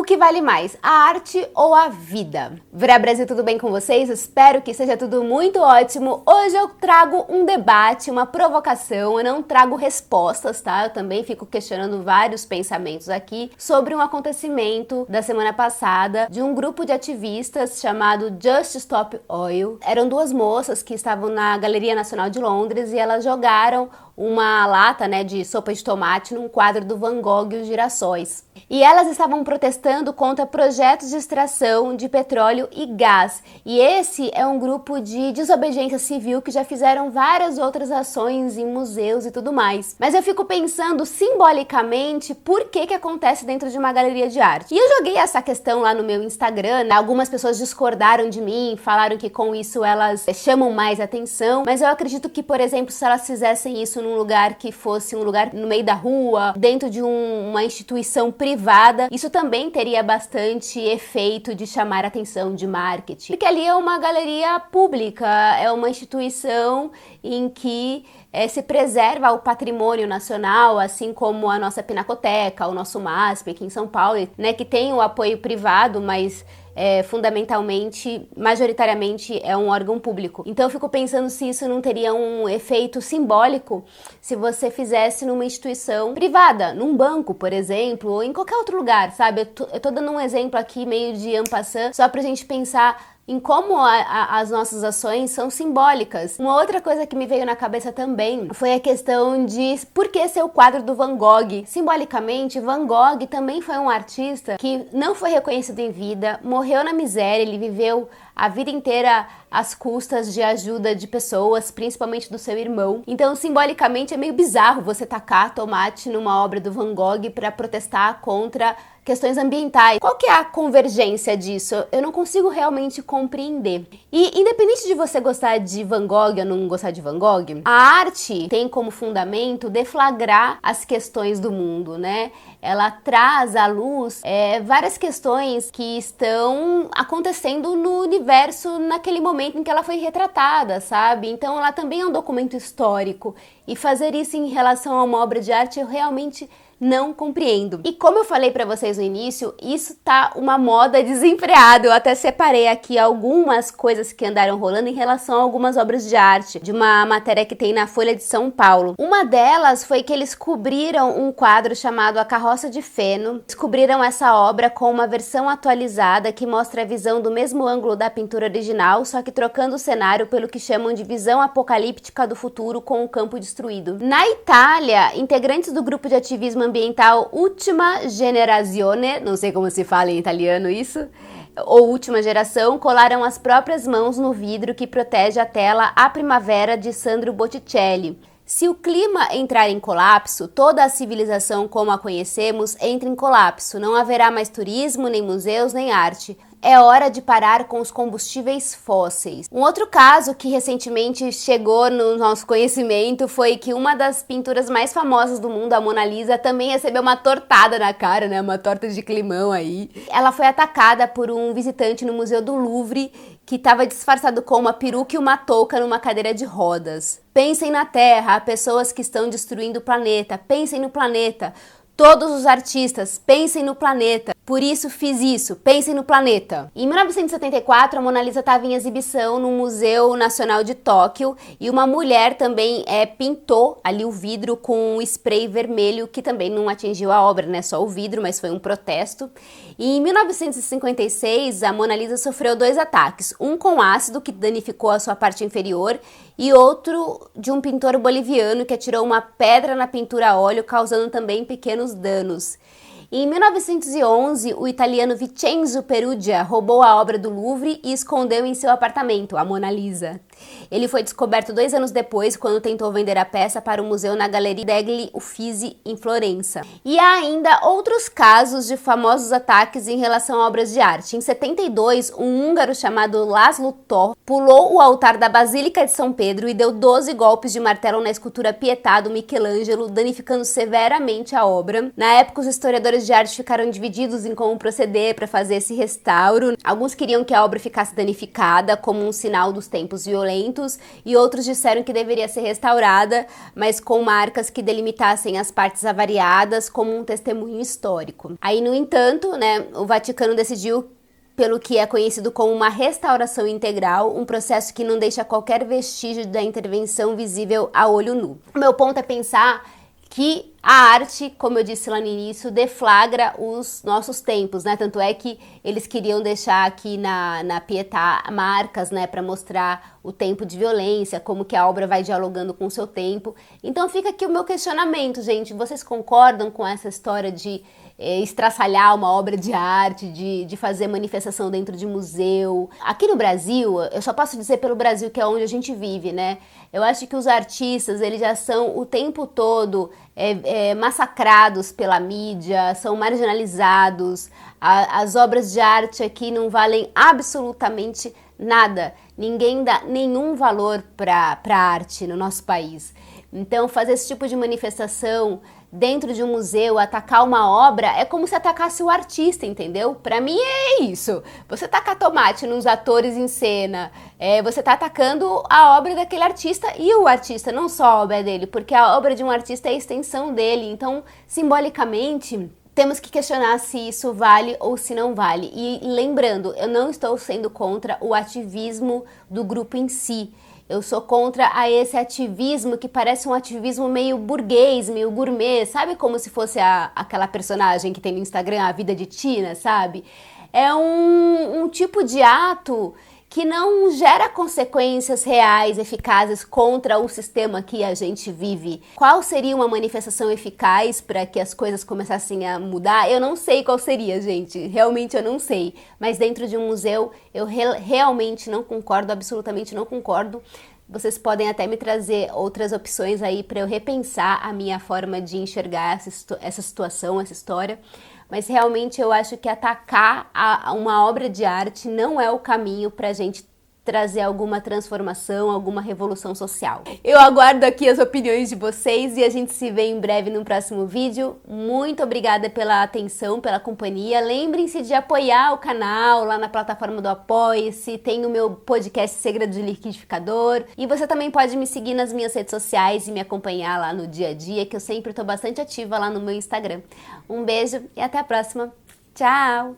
que vale mais, a arte ou a vida? Vera Brasil, tudo bem com vocês? Espero que seja tudo muito ótimo. Hoje eu trago um debate, uma provocação, eu não trago respostas, tá? Eu também fico questionando vários pensamentos aqui sobre um acontecimento da semana passada de um grupo de ativistas chamado Just Stop Oil. Eram duas moças que estavam na Galeria Nacional de Londres e elas jogaram uma lata, de sopa de tomate num quadro do Van Gogh e os Girassóis. E elas estavam protestando contra projetos de extração de petróleo e gás. E esse é um grupo de desobediência civil que já fizeram várias outras ações em museus e tudo mais. Mas eu fico pensando simbolicamente por que acontece dentro de uma galeria de arte. E eu joguei essa questão lá no meu Instagram, Algumas pessoas discordaram de mim, falaram que com isso elas chamam mais atenção, mas eu acredito que, por exemplo, se elas fizessem isso num lugar que fosse um lugar no meio da rua, dentro de uma instituição privada, isso também teria bastante efeito de chamar atenção, de marketing. Porque ali é uma galeria pública, é uma instituição em que se preserva o patrimônio nacional, assim como a nossa Pinacoteca, o nosso MASP aqui em São Paulo, que tem o apoio privado, mas fundamentalmente, majoritariamente é um órgão público. Então eu fico pensando se isso não teria um efeito simbólico se você fizesse numa instituição privada, num banco, por exemplo, ou em qualquer outro lugar, sabe? Eu tô dando um exemplo aqui meio de en passant, só pra gente pensar em como as nossas ações são simbólicas. Uma outra coisa que me veio na cabeça também foi a questão de por que ser o quadro do Van Gogh. Simbolicamente, Van Gogh também foi um artista que não foi reconhecido em vida, morreu na miséria, ele viveu a vida inteira às custas de ajuda de pessoas, principalmente do seu irmão. Então, simbolicamente, é meio bizarro você tacar tomate numa obra do Van Gogh para protestar contra questões ambientais. Qual que é a convergência disso? Eu não consigo realmente compreender. E independente de você gostar de Van Gogh ou não gostar de Van Gogh, a arte tem como fundamento deflagrar as questões do mundo, Ela traz à luz várias questões que estão acontecendo no universo naquele momento em que ela foi retratada, sabe? Então ela também é um documento histórico. E fazer isso em relação a uma obra de arte eu realmente não compreendo. E como eu falei pra vocês no início, isso tá uma moda desenfreada. Eu até separei aqui algumas coisas que andaram rolando em relação a algumas obras de arte, de uma matéria que tem na Folha de São Paulo. Uma delas foi que eles cobriram um quadro chamado A Carroça de Feno. Descobriram essa obra com uma versão atualizada que mostra a visão do mesmo ângulo da pintura original, só que trocando o cenário pelo que chamam de visão apocalíptica do futuro com o campo destruído. Na Itália, integrantes do grupo de ativismo ambiental Ultima Generazione, não sei como se fala em italiano isso, ou Última Geração, colaram as próprias mãos no vidro que protege a tela A Primavera de Sandro Botticelli. Se o clima entrar em colapso, toda a civilização como a conhecemos entra em colapso. Não haverá mais turismo, nem museus, nem arte. É hora de parar com os combustíveis fósseis. Um outro caso que recentemente chegou no nosso conhecimento foi que uma das pinturas mais famosas do mundo, a Mona Lisa, também recebeu uma tortada na cara, uma torta de climão aí. Ela foi atacada por um visitante no Museu do Louvre que estava disfarçado com uma peruca e uma touca numa cadeira de rodas. Pensem na Terra, há pessoas que estão destruindo o planeta. Pensem no planeta. Todos os artistas, pensem no planeta. Por isso fiz isso, pensem no planeta. Em 1974, a Mona Lisa estava em exibição no Museu Nacional de Tóquio e uma mulher também pintou ali o vidro com um spray vermelho que também não atingiu a obra, só o vidro, mas foi um protesto. E em 1956, a Mona Lisa sofreu 2 ataques, um com ácido que danificou a sua parte inferior e outro de um pintor boliviano que atirou uma pedra na pintura a óleo, causando também pequenos danos. Em 1911, o italiano Vincenzo Perugia roubou a obra do Louvre e escondeu em seu apartamento, a Mona Lisa. Ele foi descoberto 2 anos depois, quando tentou vender a peça para o museu na Galeria degli Uffizi, em Florença. E há ainda outros casos de famosos ataques em relação a obras de arte. Em 72, um húngaro chamado Laszlo Toth pulou o altar da Basílica de São Pedro e deu 12 golpes de martelo na escultura Pietà do Michelangelo, danificando severamente a obra. Na época, os historiadores de arte ficaram divididos em como proceder para fazer esse restauro. Alguns queriam que a obra ficasse danificada, como um sinal dos tempos violentos, violentos, e outros disseram que deveria ser restaurada, mas com marcas que delimitassem as partes avariadas como um testemunho histórico. Aí, no entanto, né, o Vaticano decidiu pelo que é conhecido como uma restauração integral, um processo que não deixa qualquer vestígio da intervenção visível a olho nu. O meu ponto é pensar que a arte, como eu disse lá no início, deflagra os nossos tempos, né? Tanto é que eles queriam deixar aqui na Pietà marcas, né, para mostrar o tempo de violência, como que a obra vai dialogando com o seu tempo. Então fica aqui o meu questionamento, gente. Vocês concordam com essa história de estraçalhar uma obra de arte, de fazer manifestação dentro de museu? Aqui no Brasil, eu só posso dizer pelo Brasil, que é onde a gente vive, né? Eu acho que os artistas, eles já são o tempo todo massacrados pela mídia, são marginalizados. As obras de arte aqui não valem absolutamente nada. Ninguém dá nenhum valor para a arte no nosso país. Então, fazer esse tipo de manifestação dentro de um museu, atacar uma obra, é como se atacasse o artista, entendeu? Pra mim é isso. Você tacar tomate nos atores em cena, você tá atacando a obra daquele artista e o artista, não só a obra dele, porque a obra de um artista é a extensão dele. Então, simbolicamente, temos que questionar se isso vale ou se não vale. E lembrando, eu não estou sendo contra o ativismo do grupo em si. Eu sou contra esse ativismo que parece um ativismo meio burguês, meio gourmet, sabe? Como se fosse aquela personagem que tem no Instagram, A Vida de Tina, sabe? É um tipo de ato que não gera consequências reais, eficazes contra o sistema que a gente vive. Qual seria uma manifestação eficaz para que as coisas começassem a mudar? Eu não sei qual seria, gente. Realmente eu não sei. Mas dentro de um museu, eu realmente não concordo, absolutamente não concordo. Vocês podem até me trazer outras opções aí para eu repensar a minha forma de enxergar essa situação, essa história. Mas realmente eu acho que atacar uma obra de arte não é o caminho para a gente trazer alguma transformação, alguma revolução social. Eu aguardo aqui as opiniões de vocês e a gente se vê em breve no próximo vídeo. Muito obrigada pela atenção, pela companhia. Lembrem-se de apoiar o canal lá na plataforma do Apoie-se. Tem o meu podcast Segredo de Liquidificador. E você também pode me seguir nas minhas redes sociais e me acompanhar lá no dia a dia, que eu sempre estou bastante ativa lá no meu Instagram. Um beijo e até a próxima. Tchau!